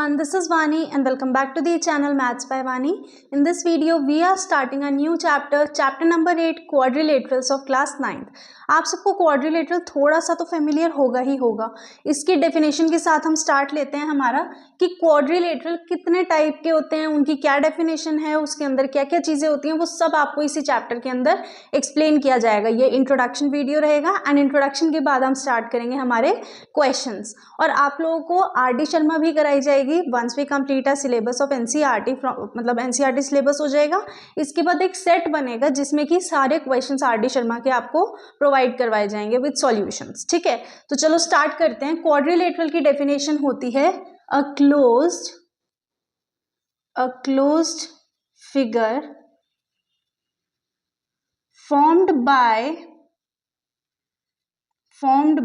everyone, this is Vani and welcome back to the channel Maths by Vani. In this video, we are starting a new chapter number 8, quadrilaterals of class 9th. आप सबको quadrilateral थोड़ा सा तो familiar होगा ही होगा। इसकी definition के साथ हम स्टार्ट लेते हैं हमारा कि क्वाड्रिलेटरल कितने टाइप के होते हैं, उनकी क्या डेफिनेशन है, उसके अंदर क्या क्या चीज़ें होती हैं, वो सब आपको इसी चैप्टर के अंदर एक्सप्लेन किया जाएगा। ये इंट्रोडक्शन वीडियो रहेगा एंड इंट्रोडक्शन के बाद हम स्टार्ट करेंगे हमारे क्वेश्चंस। और आप लोगों को आर डी शर्मा भी कराई जाएगी once we complete a syllabus of NCERT, मतलब एनसीईआरटी सिलेबस हो जाएगा। इसके बाद एक सेट बनेगा जिसमें कि सारे क्वेश्चंस आर डी शर्मा के आपको प्रोवाइड करवाए जाएंगे विद सॉल्यूशंस। ठीक है, तो चलो स्टार्ट करते हैं। क्वाड्रिलेटरल की डेफिनेशन होती है a closed figure formed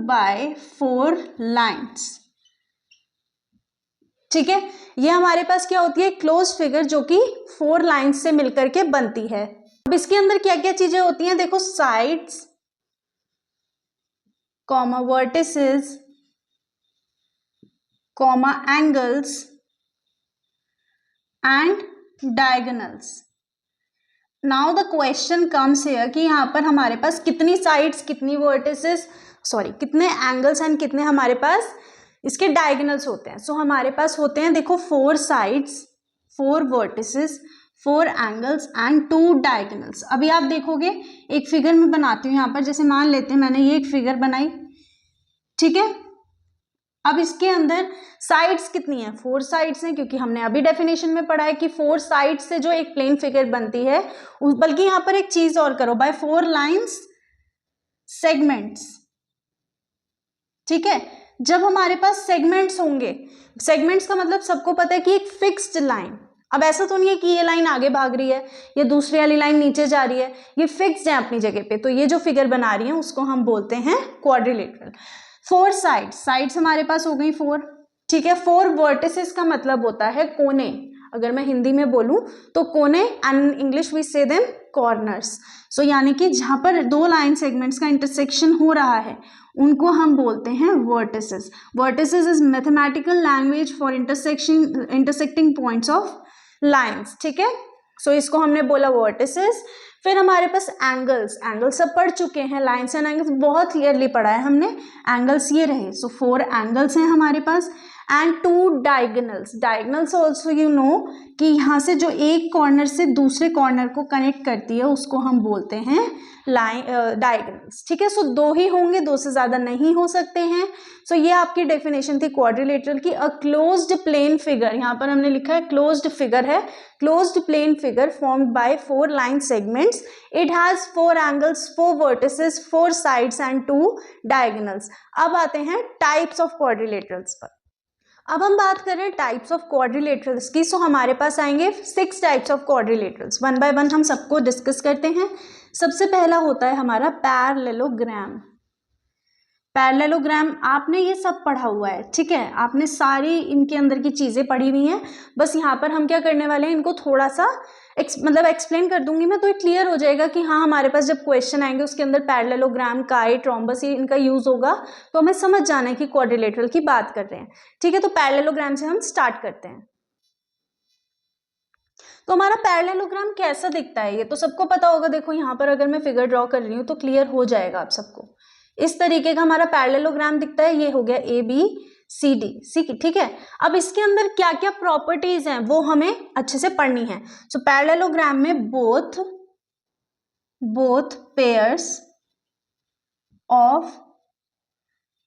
by 4 lines। ठीक है, ये हमारे पास क्या होती है, क्लोज फिगर जो कि 4 लाइन्स से मिलकर के बनती है। अब इसके अंदर क्या क्या चीजें होती हैं, देखो, sides, comma vertices, comma angles and diagonals. Now the question comes here कि यहाँ पर हमारे पास कितनी साइड्स, कितनी वर्टिसेस, कितने एंगल्स एंड कितने हमारे पास इसके डायगोनल्स होते हैं। सो हमारे पास होते हैं, देखो, 4 sides, 4 vertices, 4 angles and 2 diagonals. अभी आप देखोगे, एक फिगर मैं बनाती हूँ यहाँ पर। जैसे मान लेते हैं मैंने ये एक फिगर बनाई, ठीक है। अब इसके अंदर साइड्स कितनी है, 4 साइड्स हैं, क्योंकि हमने अभी डेफिनेशन में पढ़ा है कि 4 साइड्स से जो एक प्लेन फिगर बनती है, बल्कि यहाँ पर एक चीज और करो, बाय 4 लाइन्स सेगमेंट्स। ठीक है, जब हमारे पास सेगमेंट्स होंगे, सेगमेंट्स का मतलब सबको पता है कि एक फिक्स्ड लाइन। अब ऐसा तो नहीं है कि ये लाइन आगे भाग रही है, ये दूसरी वाली लाइन नीचे जा रही है, ये फिक्स्ड है अपनी जगह पे। तो ये जो फिगर बना रही है उसको हम बोलते हैं क्वाड्रिलेटरल। 4 साइड्स हमारे पास हो गई 4, ठीक है। 4 वर्टिसेस का मतलब होता है कोने। अगर मैं हिंदी में बोलूं तो कोने, एंड इंग्लिश वी से देम कॉर्नर्स। सो यानी कि जहां पर 2 लाइन सेगमेंट्स का इंटरसेक्शन हो रहा है उनको हम बोलते हैं vertices. Vertices is mathematical language for intersecting points of lines. ठीक है, सो इसको हमने बोला वर्टिसेस। फिर हमारे पास एंगल्स सब पढ़ चुके हैं, लाइन्स एंड एंगल्स बहुत क्लियरली पढ़ा है हमने। एंगल्स ये रहे, सो 4 एंगल्स हैं हमारे पास and 2 diagonals also you know कि यहाँ से जो एक कॉर्नर से दूसरे कॉर्नर को कनेक्ट करती है उसको हम बोलते हैं डायगोनल्स। ठीक है, सो 2 ही होंगे, 2 से ज्यादा नहीं हो सकते हैं। सो ये आपकी डेफिनेशन थी क्वाड्रिलेटरल की। अ क्लोज्ड प्लेन फिगर, यहाँ पर हमने लिखा है क्लोज्ड फिगर है, closed plane figure formed by 4 line segments. It has 4 angles, 4 vertices, 4 sides and 2 diagonals. अब आते हैं टाइप्स ऑफ क्वाड्रिलेटरल्स पर। अब हम बात करें टाइप्स ऑफ क्वाड्रिलेटरल्स की। सो हमारे पास आएंगे 6 types of quadrilaterals. One by one हम सबको डिस्कस करते हैं। सबसे पहला होता है हमारा पैरेललोग्राम। पैरेललोग्राम आपने ये सब पढ़ा हुआ है, ठीक है, आपने सारी इनके अंदर की चीजें पढ़ी हुई हैं। बस यहाँ पर हम क्या करने वाले हैं, इनको थोड़ा सा एक्सप्लेन कर दूंगी मैं, तो ये क्लियर हो जाएगा कि हाँ, हमारे पास जब क्वेश्चन आएंगे उसके अंदर पैरेललोग्राम, काई, ट्रोम्बस, इनका यूज होगा, तो हमें समझ जाना है कि क्वाड्रिलेटरल की बात कर रहे हैं। ठीक है, तो पैरेललोग्राम से हम स्टार्ट करते हैं। तो हमारा पैरेललोग्राम कैसा दिखता है ये तो सबको पता होगा। देखो यहाँ पर अगर मैं फिगर ड्रॉ कर रही हूँ तो क्लियर हो जाएगा आप सबको। इस तरीके का हमारा पैरेललोग्राम दिखता है। ये हो गया ABCD, ठीक है। अब इसके अंदर क्या क्या प्रॉपर्टीज हैं वो हमें अच्छे से पढ़नी है। सो पैरेललोग्राम में both pairs of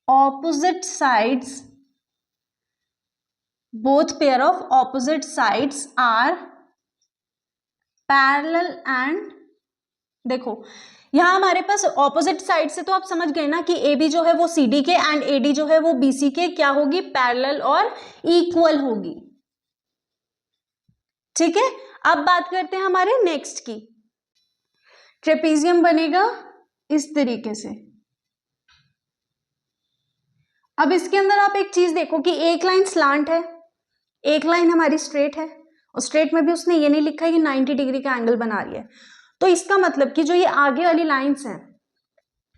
opposite sides are parallel and, देखो यहाँ हमारे पास ऑपोजिट साइड से तो आप समझ गए ना कि AB जो है वो CD के एंड AD जो है वो BC के क्या होगी, पैरेलल और इक्वल होगी। ठीक है, अब बात करते हैं हमारे नेक्स्ट की। ट्रेपेजियम बनेगा इस तरीके से। अब इसके अंदर आप एक चीज देखो कि एक लाइन स्लांट है, एक लाइन हमारी स्ट्रेट है, और स्ट्रेट में भी उसने ये नहीं लिखा है कि 90 डिग्री का एंगल बना रही है। तो इसका मतलब कि जो ये आगे वाली लाइंस हैं,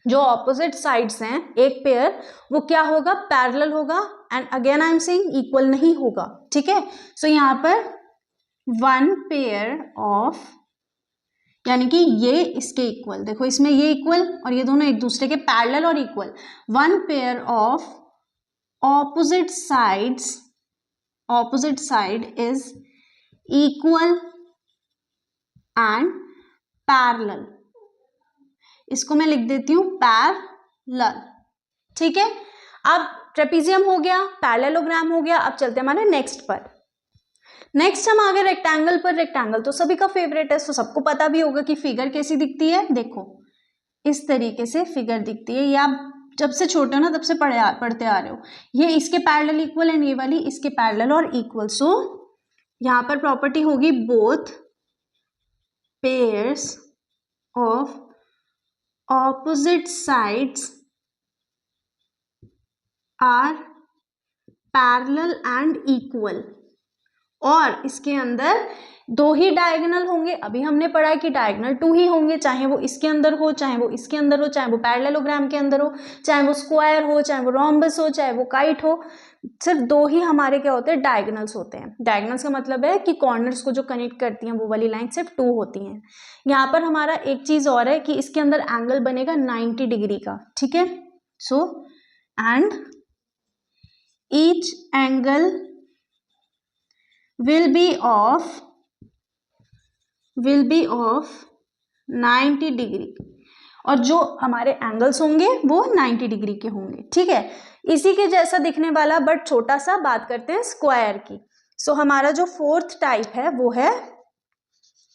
जो ऑपोजिट साइड्स हैं, एक पेयर, वो क्या होगा, पैरेलल होगा and again I am saying equal नहीं होगा, ठीक है। सो यहाँ पर वन पेयर ऑफ, यानी कि ये इसके इक्वल, देखो इसमें ये इक्वल और ये दोनों एक दूसरे के पैरेलल और equal, one pair of opposite side is equal and parallel, इसको मैं लिख देती हूं पैरेलल, ठीक है। अब ट्रेपीजियम हो गया, पैरेललोग्राम हो गया, अब चलते हैं हमारे नेक्स्ट पर। नेक्स्ट हम आ गए रेक्टेंगल पर। रेक्टेंगल तो सभी का फेवरेट है, तो सबको पता भी होगा कि फिगर कैसी दिखती है, देखो इस तरीके से फिगर दिखती है। ये आप जब से छोटे हो ना तब से पढ़ते आ रहे हो, ये इसके पैरेलल इक्वल एंड ये वाली इसके पैरेलल और इक्वल। सो यहाँ पर प्रॉपर्टी होगी both pairs of opposite sides are parallel and equal, और इसके अंदर दो ही डायगोनल होंगे। अभी हमने पढ़ा है कि डायगोनल 2 ही होंगे, चाहे वो इसके अंदर हो, चाहे वो इसके अंदर हो, चाहे वो पैरेललोग्राम के अंदर हो, चाहे वो स्क्वायर हो, चाहे वो रोम्बस हो, चाहे वो काइट हो, सिर्फ 2 ही हमारे क्या होते हैं, डायगोनल्स होते हैं। डायगोनल्स का मतलब है कि कॉर्नर्स को जो कनेक्ट करती हैं वो वाली लाइन सिर्फ 2 होती हैं। यहाँ पर हमारा एक चीज और है कि इसके अंदर एंगल बनेगा 90 डिग्री का, ठीक है। So and each angle will be of 90 degree, और जो हमारे एंगल्स होंगे वो 90 डिग्री के होंगे, ठीक है। इसी के जैसा दिखने वाला बट छोटा सा बात करते हैं स्क्वायर की। सो हमारा जो 4th टाइप है वो है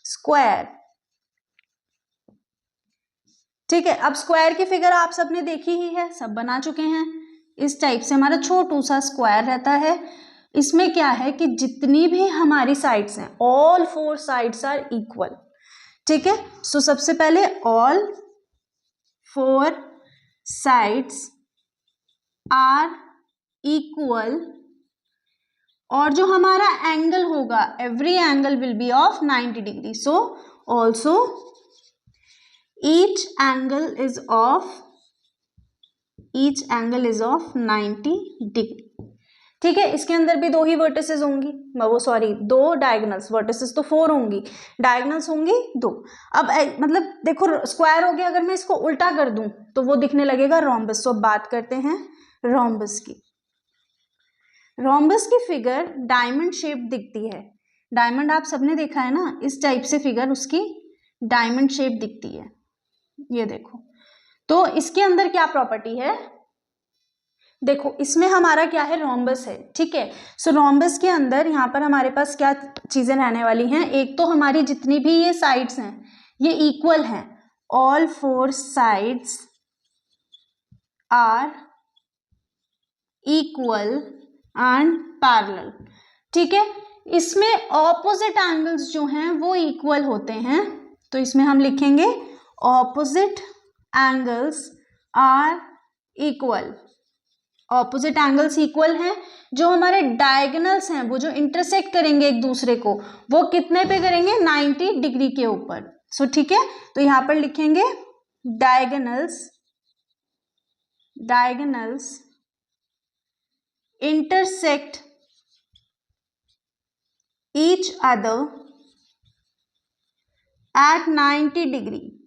स्क्वायर, ठीक है। अब स्क्वायर की फिगर आप सबने देखी ही है, सब बना चुके हैं। इस टाइप से हमारा छोटू सा स्क्वायर रहता है। इसमें क्या है कि जितनी भी हमारी साइड्स हैं, ऑल 4 साइड्स आर इक्वल, ठीक है। सो सबसे पहले ऑल 4 साइड्स आर इक्वल, और जो हमारा एंगल होगा every angle will be of 90 degree. So also each angle is of 90 degree, ठीक है। इसके अंदर भी 2 ही वर्टिसेस होंगी, वो सॉरी 2 डायगोनल्स, वर्टिसेस तो 4 होंगी, डायगोनल्स होंगी 2। अब मतलब देखो स्क्वायर हो गया, अगर मैं इसको उल्टा कर दूं तो वो दिखने लगेगा रोम्बस। तो अब बात करते हैं रोम्बस की। रोम्बस की फिगर डायमंड शेप दिखती है। डायमंड आप सबने देखा है ना, इस टाइप से फिगर उसकी डायमंड शेप दिखती है, ये देखो। तो इसके अंदर क्या प्रॉपर्टी है, देखो इसमें हमारा क्या है, रोम्बस है, ठीक है। सो रोम्बस के अंदर यहाँ पर हमारे पास क्या चीजें रहने वाली हैं, एक तो हमारी जितनी भी ये साइड्स हैं ये इक्वल हैं, all 4 sides are equal and parallel, ठीक है। इसमें ऑपोजिट एंगल्स जो हैं वो इक्वल होते हैं, तो इसमें हम लिखेंगे opposite angles are equal. Opposite angles equal हैं, जो हमारे डायगोनल्स हैं वो जो इंटरसेक्ट करेंगे एक दूसरे को वो कितने पे करेंगे, 90 डिग्री के ऊपर। सो ठीक है, तो यहां पर लिखेंगे diagonals intersect each other at 90 degree,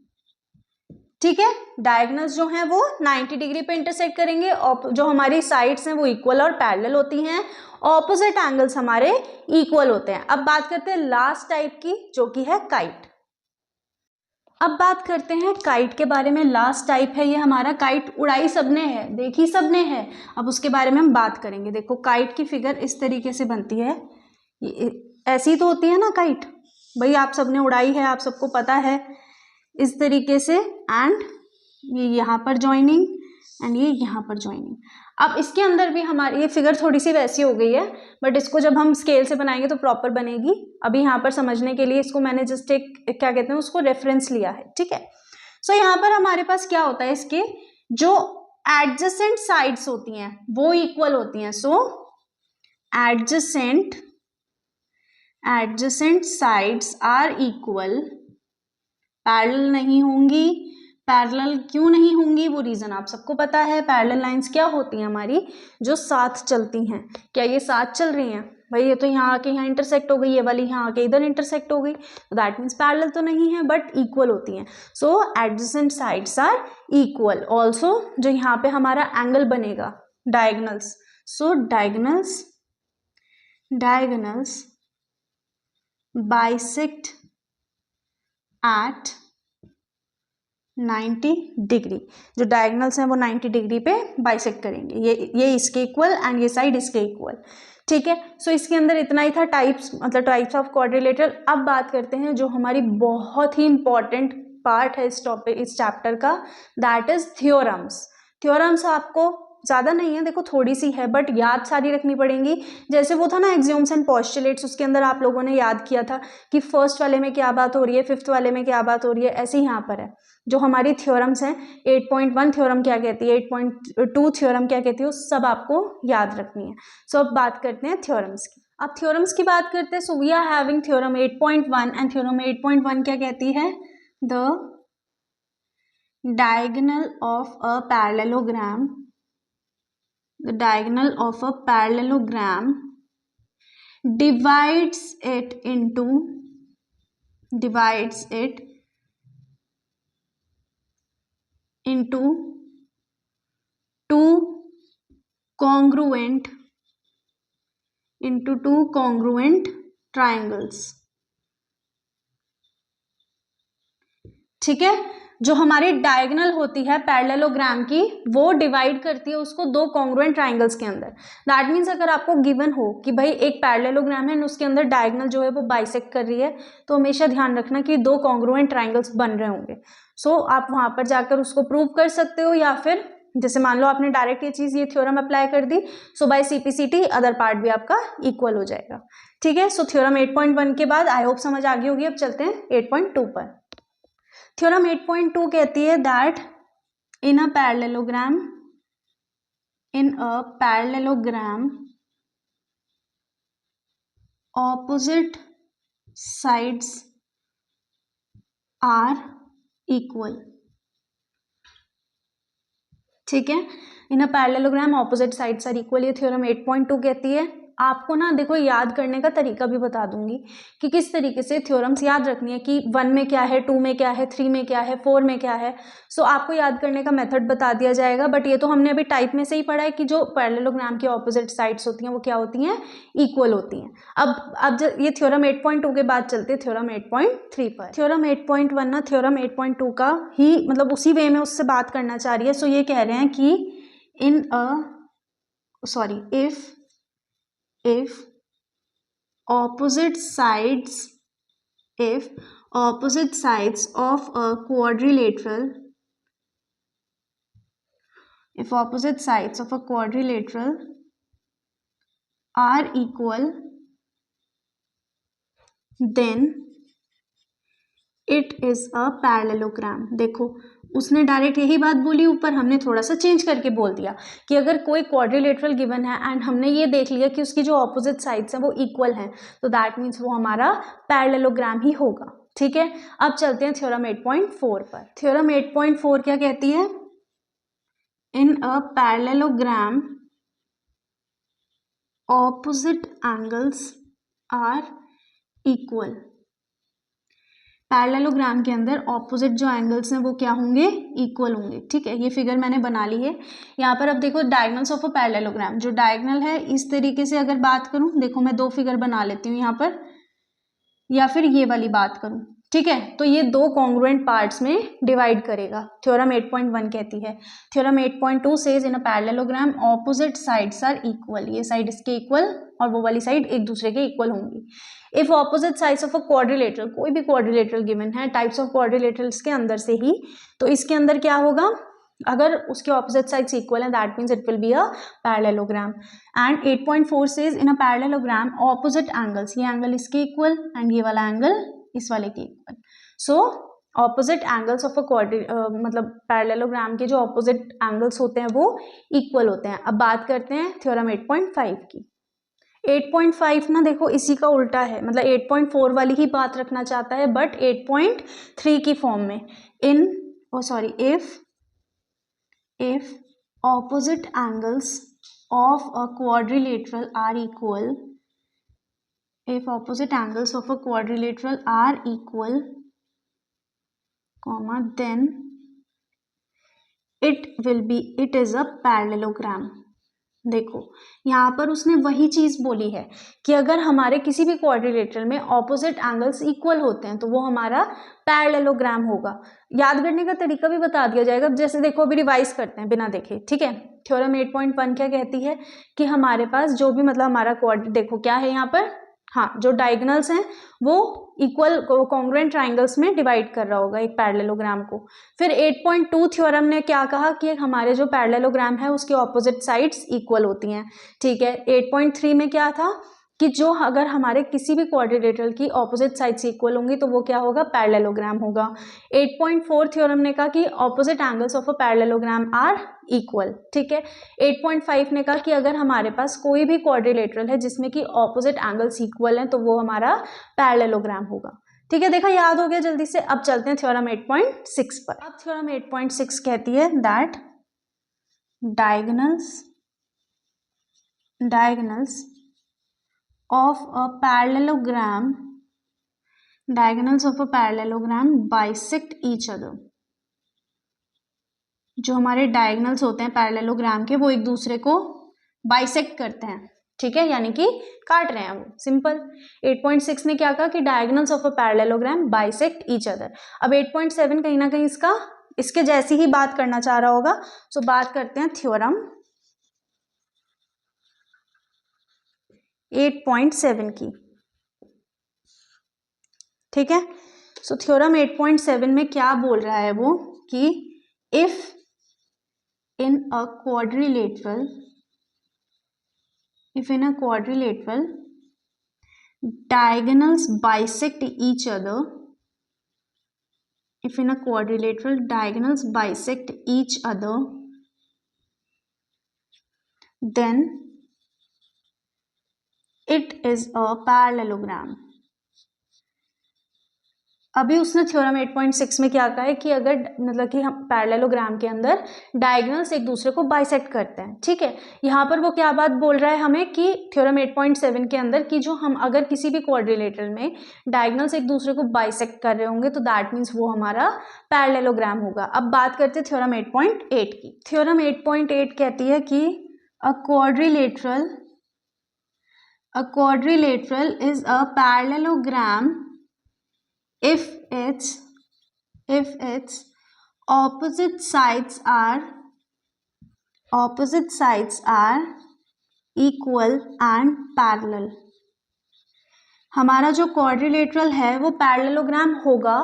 ठीक है। डायगोनल्स जो हैं वो 90 डिग्री पे इंटरसेक्ट करेंगे, और जो हमारी साइड्स हैं वो इक्वल और पैरेलल होती हैं, ऑपोजिट एंगल्स हमारे इक्वल होते हैं। अब बात करते हैं लास्ट टाइप की, जो कि है काइट। अब बात करते हैं काइट के बारे में। लास्ट टाइप है ये हमारा, काइट उड़ाई सबने है, देखी सबने है। अब उसके बारे में हम बात करेंगे। देखो काइट की फिगर इस तरीके से बनती है, ऐसी तो होती है ना काइट, भाई आप सबने उड़ाई है, आप सबको पता है, इस तरीके से, एंड ये यहाँ पर ज्वाइनिंग एंड ये यहाँ पर ज्वाइनिंग। अब इसके अंदर भी हमारी ये फिगर थोड़ी सी वैसी हो गई है, बट इसको जब हम स्केल से बनाएंगे तो प्रॉपर बनेगी। अभी यहाँ पर समझने के लिए इसको मैंने जस्ट एक क्या कहते हैं उसको रेफरेंस लिया है, ठीक है। सो यहाँ पर हमारे पास क्या होता है, इसके जो एडजेसेंट साइड्स होती हैं वो इक्वल होती हैं। So adjacent sides are equal, parallel नहीं होंगी, पैरेलल क्यों नहीं होंगी, वो रीज़न आप सबको पता है। पैरेलल लाइंस क्या होती हैं हमारी, जो साथ चलती हैं। क्या ये साथ चल रही हैं भाई, ये तो यहाँ आके यहाँ इंटरसेक्ट हो गई, ये वाली यहाँ आके इधर इंटरसेक्ट हो गई, तो दैट मीन्स पैरेलल तो नहीं है बट इक्वल होती हैं। So adjacent sides are equal. Also जो यहाँ पे हमारा एंगल बनेगा diagonals, so diagonals bisect at 90 degree. जो डायगोनल्स हैं वो 90 डिग्री पे बाइसेक्ट करेंगे, ये इसके इक्वल एंड ये साइड इसके इक्वल। ठीक है, सो इसके अंदर इतना ही था टाइप्स, मतलब टाइप्स ऑफ क्वाड्रिलेटरल। अब बात करते हैं जो हमारी बहुत ही इंपॉर्टेंट पार्ट है इस टॉपिक, इस चैप्टर का, दैट इज थ्योरम्स। थ्योरम्स आपको ज़्यादा नहीं है, देखो थोड़ी सी है बट याद सारी रखनी पड़ेंगी। जैसे वो था ना एक्सियोम्स एंड पोस्टुलेट्स, उसके अंदर आप लोगों ने याद किया था कि फर्स्ट वाले में क्या बात हो रही है, फिफ्थ वाले में क्या बात हो रही है, ऐसे ही यहाँ पर है। जो हमारी थ्योरम्स हैं, 8.1 थ्योरम क्या कहती है, 8.2 थ्योरम क्या कहती है, वो सब आपको याद रखनी है। सो अब बात करते हैं थ्योरम्स की। अब थ्योरम्स की बात करते हैं। So we are having theorem 8.1 and theorem 8.1 क्या कहती है, the diagonal of a parallelogram, the diagonal of a parallelogram divides it into two congruent triangles। ठीक है, जो हमारी डायगोनल होती है पैरेललोग्राम की, वो डिवाइड करती है उसको दो कॉन्ग्रुएंट ट्राइंगल्स के अंदर। दैट मीन्स अगर आपको गिवन हो कि भाई एक पैरेललोग्राम है और उसके अंदर डायगोनल जो है वो बाइसेक्ट कर रही है, तो हमेशा ध्यान रखना कि दो कॉन्ग्रुएंट ट्राइंगल्स बन रहे होंगे। सो आप वहां पर जाकर उसको प्रूव कर सकते हो, या फिर जैसे मान लो आपने डायरेक्ट ये थ्योरम अप्लाई कर दी, सो बाय CPCT अदर पार्ट भी आपका इक्वल हो जाएगा। ठीक है, सो थ्योरम 8.1 के बाद आई होप समझ आ गई होगी। अब चलते हैं 8.2 पर। थ्योरम 8.2 कहती है that in a parallelogram opposite sides are equal. ठीक है, in a parallelogram opposite sides are equal, ये थ्योरम 8.2 कहती है। आपको ना देखो याद करने का तरीका भी बता दूंगी कि किस तरीके से थ्योरम्स याद रखनी है, कि 1 में क्या है, 2 में क्या है, 3 में क्या है, 4 में क्या है। सो आपको याद करने का मेथड बता दिया जाएगा, बट ये तो हमने अभी टाइप में से ही पढ़ा है कि जो पैरेललोग्राम की ऑपोजिट साइड्स होती हैं वो क्या होती हैं, इक्वल होती हैं। अब ये थ्योरम 8.2 के बाद चलते हैं थ्योरम 8.3 पर। थ्योरम 8.1 ना थ्योरम 8.2 का ही मतलब उसी वे में उससे बात करना चाह रही है। सो ये कह रहे हैं कि if opposite sides of a quadrilateral are equal, then it is a parallelogram। देखो उसने डायरेक्ट यही बात बोली, ऊपर हमने थोड़ा सा चेंज करके बोल दिया कि अगर कोई क्वाड्रिलेटरल गिवन है एंड हमने ये देख लिया कि उसकी जो ऑपोजिट साइड्स हैं वो इक्वल हैं, तो दैट मीन्स वो हमारा पैरेललोग्राम ही होगा। ठीक है, अब चलते हैं थ्योरम 8.4 पर। थ्योरम 8.4 क्या कहती है, in a parallelogram opposite angles are equal. Parallelogram के अंदर ऑपोजिट जो एंगल्स हैं वो क्या होंगे, इक्वल होंगे। ठीक है, ये फिगर मैंने बना ली है यहाँ पर। अब देखो डायगोनल्स ऑफ अ पैरेललोग्राम, जो डायगोनल है इस तरीके से अगर बात करूँ, देखो मैं दो फिगर बना लेती हूँ यहाँ पर, या फिर ये वाली बात करूँ। ठीक है, तो ये दो कॉन्ग्रुएंट पार्ट्स में डिवाइड करेगा, थ्योरम 8.1 कहती है। Theorem 8.2 says in a parallelogram opposite sides are equal, ये साइड इसके इक्वल और वो वाली साइड एक दूसरे के इक्वल होंगी। If opposite sides of a quadrilateral, कोई भी क्वाड्रिलेटरल गिवन है टाइप्स ऑफ क्वाड्रिलेटरल्स के अंदर से ही, तो इसके अंदर क्या होगा, अगर उसके ऑपोजिट साइड्स इक्वल है that means it will be a parallelogram. And 8.4 says in a parallelogram opposite angles, ये एंगल इसके इक्वल एंड ये वाला एंगल इस वाले के equal. So opposite angles of अ मतलब पैरेललोग्राम के जो ऑपोजिट एंगल्स होते हैं वो इक्वल होते हैं। अब बात करते हैं थ्योरम 8.5 की। 8.5 ना देखो इसी का उल्टा है, मतलब 8.4 वाली ही बात रखना चाहता है बट 8.3 की फॉर्म में। इन if opposite angles of a quadrilateral are equal, if opposite angles of a quadrilateral are equal, comma, then it is a parallelogram. देखो यहाँ पर उसने वही चीज बोली है कि अगर हमारे किसी भी क्वाड्रिलेटरल में ऑपोजिट एंगल्स इक्वल होते हैं तो वो हमारा पैरेललोग्राम होगा. याद करने का तरीका भी बता दिया जाएगा. जैसे देखो अभी रिवाइज करते हैं बिना देखे, ठीक है. थ्योरम 8.1 क्या कहती है कि हमारे पास जो भी मतलब हमारा क्वाड्र, देखो क्या है यहाँ पर, हाँ, जो डायगोनल्स हैं वो इक्वल कॉन्ग्रुएंट ट्राइंगल्स में डिवाइड कर रहा होगा एक पैरेललोग्राम को. फिर 8.2 थ्योरम ने क्या कहा कि हमारे जो पैरेललोग्राम है उसकी ऑपोजिट साइड्स इक्वल होती हैं, ठीक है. 8.3 में क्या था कि जो अगर हमारे किसी भी क्वाड्रिलेटरल की ऑपोजिट साइड्स इक्वल होंगी तो वो क्या होगा, पैरेललोग्राम होगा. 8.4 थ्योरम ने कहा कि opposite angles of a parallelogram are equal, ठीक है. 8.5 ने कहा कि अगर हमारे पास कोई भी क्वाड्रिलेटरल है जिसमें कि ऑपोजिट एंगल्स इक्वल हैं तो वो हमारा पैरेललोग्राम होगा, ठीक है. देखा, याद हो गया जल्दी से. अब चलते हैं थ्योरम 8.6 पर. अब थ्योरम 8.6 कहती है that diagonals of a parallelogram bisect each other. जो हमारे डायगोनल्स होते हैं पैरेललोग्राम के वो एक दूसरे को बाइसेक्ट करते हैं, ठीक है, यानी कि काट रहे हैं वो. सिंपल. 8.6 ने क्या कहा कि diagonals of a parallelogram bisect each other. अब 8.7 कहीं ना कहीं इसके जैसी ही बात करना चाह रहा होगा. सो बात करते हैं थ्योरम 8.7 की, ठीक है. सो थ्योरम 8.7 में क्या बोल रहा है वो कि if in a quadrilateral diagonals bisect each other, then it is a parallelogram. अभी उसने थ्योरम 8.6 में क्या कहा है कि अगर मतलब कि हम पैरेललोग्राम के अंदर डायगोनल्स एक दूसरे को बाइसेक्ट करते हैं, ठीक है. यहाँ पर वो क्या बात बोल रहा है हमें कि थ्योरम 8.7 के अंदर कि जो हम अगर किसी भी क्वाड्रिलेटरल में डायगोनल्स एक दूसरे को बाइसेक्ट कर रहे होंगे तो दैट मीन्स वो हमारा पैरेललोग्राम होगा. अब बात करते हैं थ्योरम 8.8 की. थ्योरम 8.8 कहती है कि अ quadrilateral is a parallelogram if its opposite sides are equal and parallel. हमारा जो क्वाड्रिलेटरल है वो पैरेललोग्राम होगा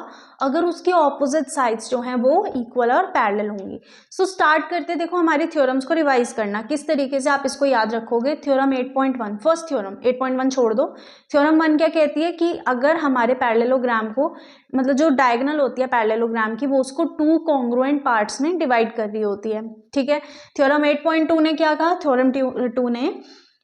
अगर उसके ऑपोजिट साइड्स जो हैं वो इक्वल और पैरेलल होंगी. सो स्टार्ट करते, देखो हमारे थ्योरम्स को रिवाइज करना किस तरीके से आप इसको याद रखोगे. थ्योरम 8.1, फर्स्ट थ्योरम, 8.1 छोड़ दो. थ्योरम 1 क्या कहती है कि अगर हमारे पैरेललोग्राम को मतलब जो डायगोनल होती है पैरेललोग्राम की वो उसको 2 कॉन्ग्रुएंट पार्ट्स में डिवाइड कर रही होती है, ठीक है. थ्योरम 8.2 ने क्या कहा, थ्योरम 2 ने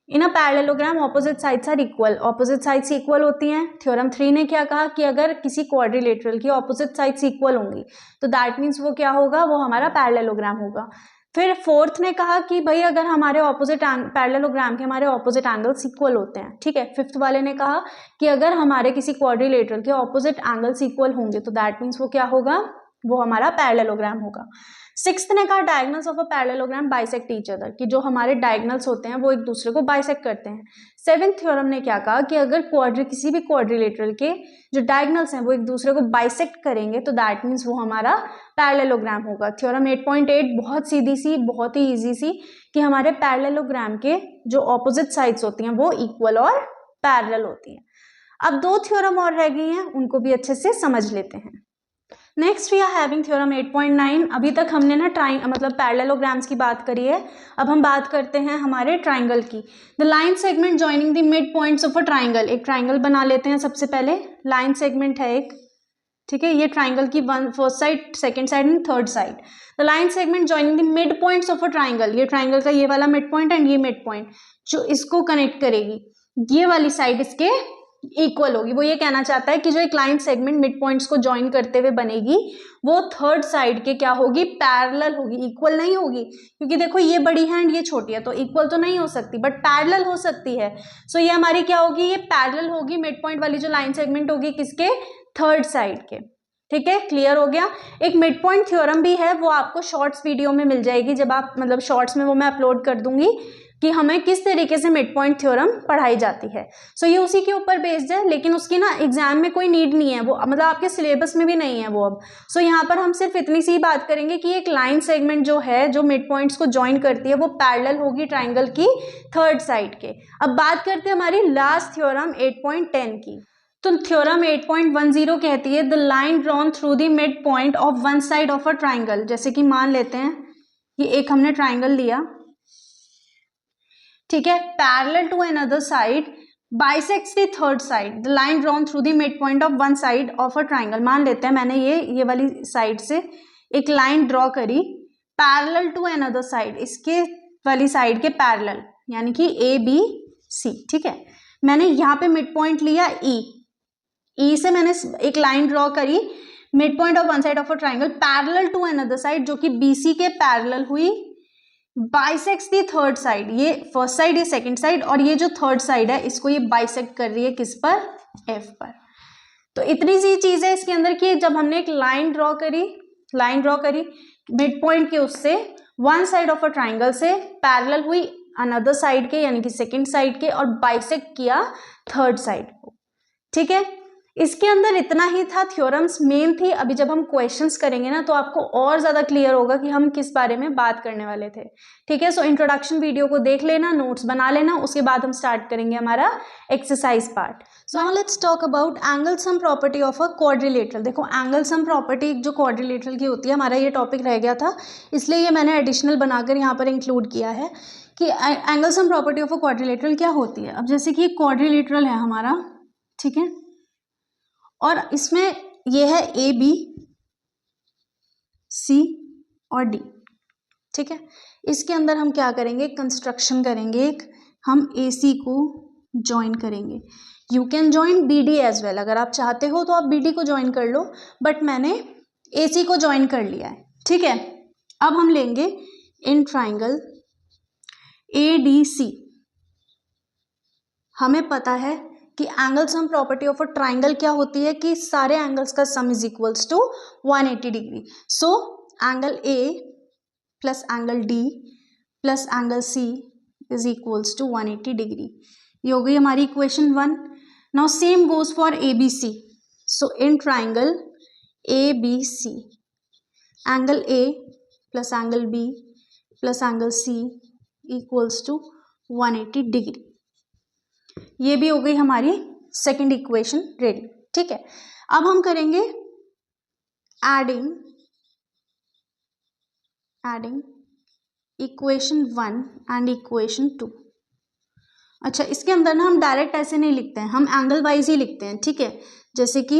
in a parallelogram opposite sides are equal, opposite sides equal होती हैं. थ्योरम 3 ने क्या कहा कि अगर किसी क्वाड्रिलेटरल की ऑपोजिट साइड्स इक्वल होंगी तो दैट मीन्स वो क्या होगा, वो हमारा पैरेललोग्राम होगा. फिर फोर्थ ने कहा कि भाई अगर हमारे ऑपोजिट पैरेललोग्राम के हमारे ऑपोजिट एंगल्स इक्वल होते हैं, ठीक है. फिफ्थ वाले ने कहा कि अगर हमारे किसी क्वाड्रिलेटरल के ऑपोजिट एंगल्स इक्वल होंगे तो दैट मीन्स वो क्या होगा, वो हमारा पैरेललोग्राम होगा. सिक्स्थ ने कहा diagonals of a parallelogram bisect each other, कि जो हमारे डायगोनल्स होते हैं वो एक दूसरे को बाइसेक्ट करते हैं. सेवेंथ थ्योरम ने क्या कहा कि अगर किसी भी क्वाड्रिलेटरल के जो डायगोनल्स हैं वो एक दूसरे को बाइसेक्ट करेंगे तो दैट मीन्स वो हमारा पैरेललोग्राम होगा. थ्योरम 8.8 बहुत सीधी सी, बहुत ही ईजी सी, कि हमारे पैरेललोग्राम के जो ऑपोजिट साइड्स होती हैं वो इक्वल और पैरेलल होती हैं. अब 2 थ्योरम और रह गई हैं, उनको भी अच्छे से समझ लेते हैं. Next we are having theorem 8.9. अभी तक हमने ना मतलब पैरेललोग्राम्स की बात करी है. अब हम बात करते हैं हमारे ट्राइंगल की. The line segment joining the mid points of a triangle. एक ट्राइंगल बना लेते हैं. सबसे पहले लाइन सेगमेंट है एक, ठीक है. ये ट्राइंगल की first side, second side and third side. The line segment joining the mid points of a triangle. ये ट्राइंगल का ये वाला मिड पॉइंट एंड ये मिड पॉइंट जो इसको कनेक्ट करेगी. ये वाली साइड इसके इक्वल होगी। वो ये कहना चाहता है कि जो एक लाइन सेगमेंट मिड पॉइंट्स को ज्वाइन करते हुए बनेगी वो थर्ड साइड के क्या होगी, पैरेलल होगी, इक्वल नहीं होगी, क्योंकि देखो ये बड़ी है एंड ये छोटी है, तो इक्वल तो नहीं हो सकती बट पैरेलल हो सकती है। सो ये हमारी क्या होगी, ये पैरेलल होगी मिड पॉइंट वाली जो लाइन सेगमेंट होगी किसके, थर्ड साइड के। ठीक है, क्लियर हो गया। एक मिड पॉइंट थ्योरम भी है, वो आपको शॉर्ट्स वीडियो में मिल जाएगी, जब आप मतलब शॉर्ट्स में वो मैं अपलोड कर दूंगी कि हमें किस तरीके से मिड पॉइंट थ्योरम पढ़ाई जाती है। सो ये उसी के ऊपर बेस्ड है, लेकिन उसकी ना एग्जाम में कोई नीड नहीं है, वो मतलब आपके सिलेबस में भी नहीं है वो अब। सो यहाँ पर हम सिर्फ इतनी सी बात करेंगे कि एक लाइन सेगमेंट जो है जो मिड पॉइंट्स को ज्वाइन करती है वो पैरेलल होगी ट्राइंगल की थर्ड साइड के। अब बात करते हैं हमारी लास्ट थ्योरम 8.10 की। तो थ्योरम 8.10 कहती है the line drawn through the mid point of one side of a triangle. जैसे कि मान लेते हैं ये एक हमने ट्राइंगल लिया, ठीक है, parallel to another side bisects the third side, the line drawn through the mid point of one side of a triangle. मान लेते हैं मैंने ये वाली साइड से एक लाइन ड्रॉ करी पैरेलल टू अनदर साइड, इसके वाली साइड के पैरेलल, यानी कि ABC। ठीक है, मैंने यहाँ पे मिड पॉइंट लिया ई से मैंने एक लाइन ड्रॉ करी mid point of one side of a triangle parallel to another side, जो कि BC के पैरेलल हुई, बाइसेक्ट्स दी थर्ड साइड, ये फर्स्ट साइड ये सेकंड साइड, और ये जो थर्ड साइड है इसको ये बाइसेक्ट कर रही है किस पर, F पर। तो इतनी सी चीज है इसके अंदर कि जब हमने एक लाइन ड्रॉ करी मिड पॉइंट के उससे one side of a triangle से पैरेलल हुई अनदर साइड के यानी कि सेकंड साइड के, और बाइसेक्ट किया थर्ड साइड को। ठीक है, इसके अंदर इतना ही था, थ्योरम्स मेन थी। अभी जब हम क्वेश्चंस करेंगे ना तो आपको और ज़्यादा क्लियर होगा कि हम किस बारे में बात करने वाले थे। ठीक है, सो इंट्रोडक्शन वीडियो को देख लेना, नोट्स बना लेना, उसके बाद हम स्टार्ट करेंगे हमारा exercise part. So now let's talk about angle sum property of a quadrilateral. देखो एंगल सम प्रॉपर्टी जो क्वाड्रिलेटरल की होती है, हमारा ये टॉपिक रह गया था इसलिए ये मैंने एडिशनल बनाकर यहाँ पर इंक्लूड किया है कि angle sum property of a quadrilateral क्या होती है। अब जैसे कि क्वाड्रिलेटरल है हमारा, ठीक है, और इसमें यह है AB, C और D। ठीक है, इसके अंदर हम क्या करेंगे, कंस्ट्रक्शन करेंगे, एक हम AC को ज्वाइन करेंगे। You can join BD as well, अगर आप चाहते हो तो आप BD को ज्वाइन कर लो, बट मैंने AC को ज्वाइन कर लिया है। ठीक है, अब हम लेंगे इन ट्राइंगल ADC। हमें पता है कि angle sum property of a triangle क्या होती है कि सारे एंगल्स का sum is equals to 180 degree. So angle A plus angle D plus angle C is equals to 180 degree. ये हो गई हमारी equation 1। Now same goes for ABC। So in triangle ABC angle A plus angle B plus angle C equals to 180 degree. ये भी हो गई हमारी second equation ready. ठीक है, अब हम करेंगे एडिंग इक्वेशन 1 एंड इक्वेशन 2। अच्छा, इसके अंदर ना हम डायरेक्ट ऐसे नहीं लिखते हैं, हम एंगल वाइज ही लिखते हैं। ठीक है, जैसे कि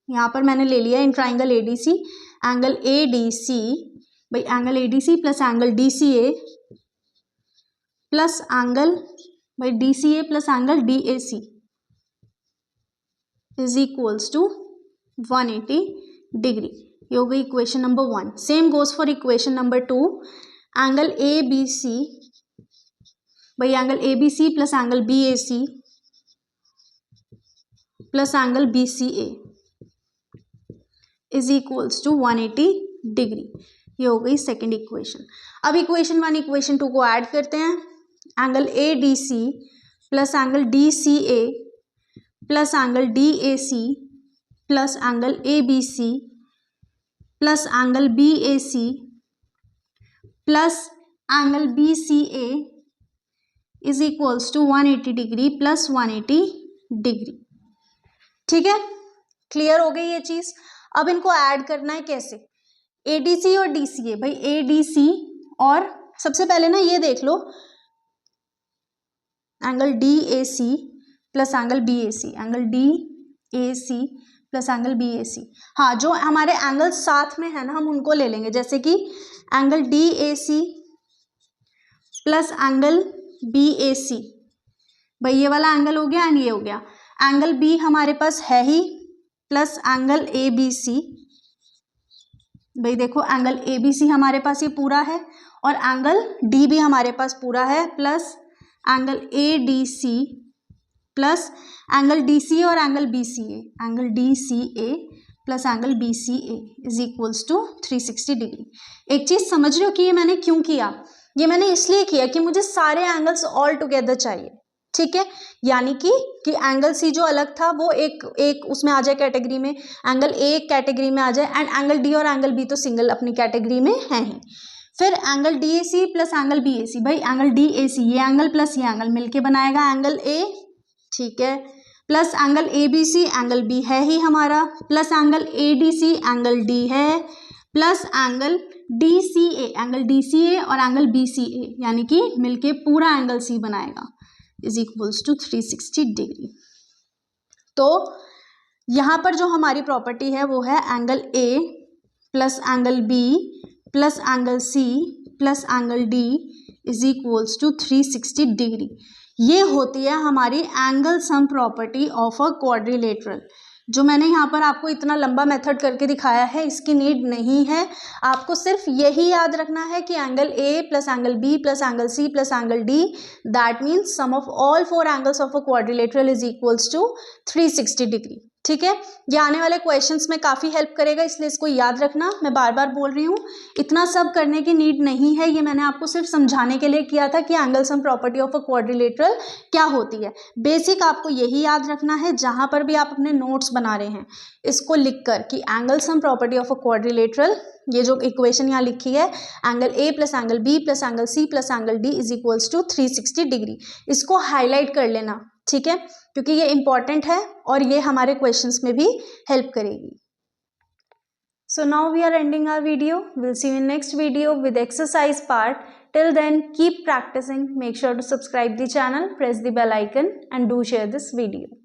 यहाँ पर मैंने ले लिया in triangle ADC, angle ADC भाई angle ADC plus angle DCA plus angle भाई DCA plus angle DAC is equals to 180 degree. ये हो गई equation number 1। Same goes for equation number 2, angle ABC भाई angle ABC plus angle BAC plus angle BCA is equals to 180 degree. ये हो गई second equation. अब equation 1 equation 2 को add करते हैं, angle ADC plus angle DCA plus angle DAC plus angle ABC plus angle BAC plus angle BCA is equals to 180 degree plus 180 degree. ठीक है, clear हो गई ये चीज। अब इनको ऐड करना है कैसे, ADC और DCA। भाई ADC और सबसे पहले ना ये देख लो angle DAC plus angle BAC, angle DAC plus angle BAC। हाँ, जो हमारे एंगल साथ में है ना हम उनको ले लेंगे, जैसे कि angle DAC plus angle BAC। भाई ये वाला एंगल हो गया एंड ये हो गया। एंगल बी हमारे पास है ही, plus angle A B C. भाई देखो एंगल ए बी सी हमारे पास ये पूरा है, और एंगल डी भी हमारे पास पूरा है, plus angle A D C, plus angle D C A और angle B C A, angle D C A plus angle B C A is equals to 360 degree. एक चीज समझ रहे हो कि ये मैंने क्यों किया? ये मैंने इसलिए किया कि मुझे सारे एंगल्स ऑल टुगेदर चाहिए, ठीक है। यानी कि एंगल सी जो अलग था वो एक उसमें आ जाए कैटेगरी में, एंगल ए एक कैटेगरी में आ जाए, एंड एंगल डी और एंगल बी तो सिंगल अपनी कैटेगरी में है ही। फिर angle D A C plus angle B A C, भाई एंगल डी ए सी ये एंगल प्लस ये एंगल मिलके बनाएगा एंगल ए, ठीक है। Plus angle A B C, angle B है ही हमारा, plus angle A D C, angle D है, plus angle D C A, angle D C A और एंगल बी सी ए, यानी कि मिलके पूरा एंगल सी बनाएगा, इज इक्वल्स टू 360 डिग्री। तो यहाँ पर जो हमारी प्रॉपर्टी है वो है angle A plus angle B plus angle C plus angle D is equals to 360 degree. ये होती है हमारी angle sum property of a quadrilateral. जो मैंने यहाँ पर आपको इतना लंबा मेथड करके दिखाया है इसकी नीड नहीं है, आपको सिर्फ यही याद रखना है कि angle A plus angle B plus angle C plus angle D, that means sum of all 4 angles of a quadrilateral is equals to 360 degree, ठीक है। ये आने वाले क्वेश्चंस में काफ़ी हेल्प करेगा, इसलिए इसको याद रखना। मैं बार बार बोल रही हूँ, इतना सब करने की नीड नहीं है, ये मैंने आपको सिर्फ समझाने के लिए किया था कि angle sum property of a quadrilateral क्या होती है। बेसिक आपको यही याद रखना है, जहाँ पर भी आप अपने नोट्स बना रहे हैं इसको लिख कर कि angle sum property of a quadrilateral, ये जो इक्वेशन यहाँ लिखी है angle A plus angle B plus angle C plus angle D is equals to 360 degree, इसको हाईलाइट कर लेना, ठीक है, क्योंकि ये इंपॉर्टेंट है और ये हमारे क्वेश्चंस में भी हेल्प करेगी। So now we are ending our video. We'll see you in next video with exercise part. Till then, keep practicing. Make sure to subscribe the channel, press the bell icon and do share this video.